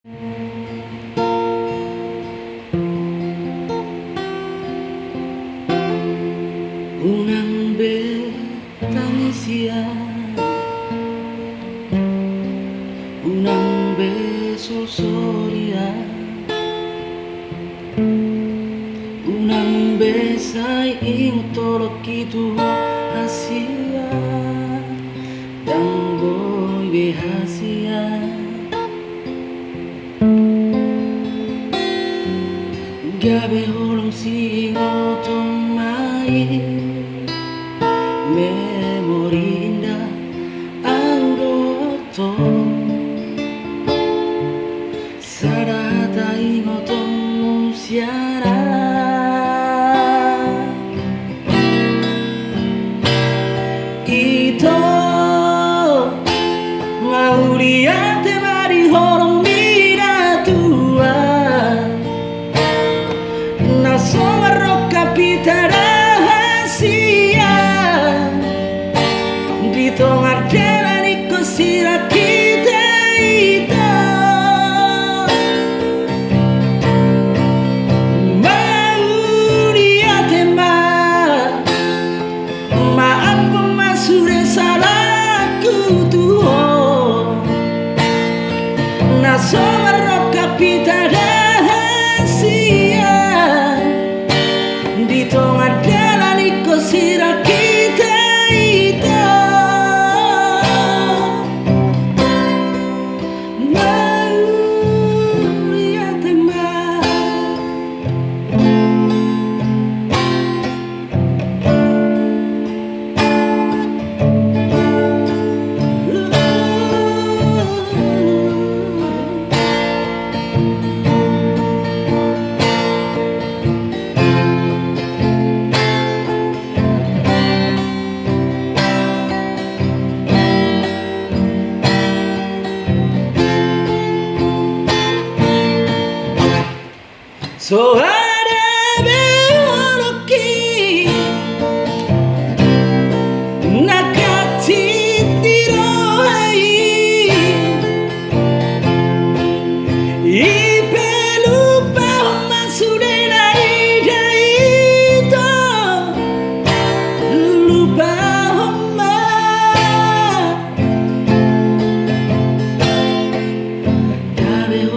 Unang betangisia, unang besulsoria, unang besay ingtolok itu hasia, danggoy behasia. Gabe holong singo tomai, memori indah audoto, sarata ingotom musiara. Ito ngauriate mari holong mira tua, nasomarro capita rahasia, dito ngarjana niko sira kita ito. Mauriate maaf masure salahku tuh, nasomarro capita rahasia, dito ngarjalani ko sira kita ito. Mauriate so arebe oloki nakati tiroi ipelupa masudena ida ito lupa homa gabe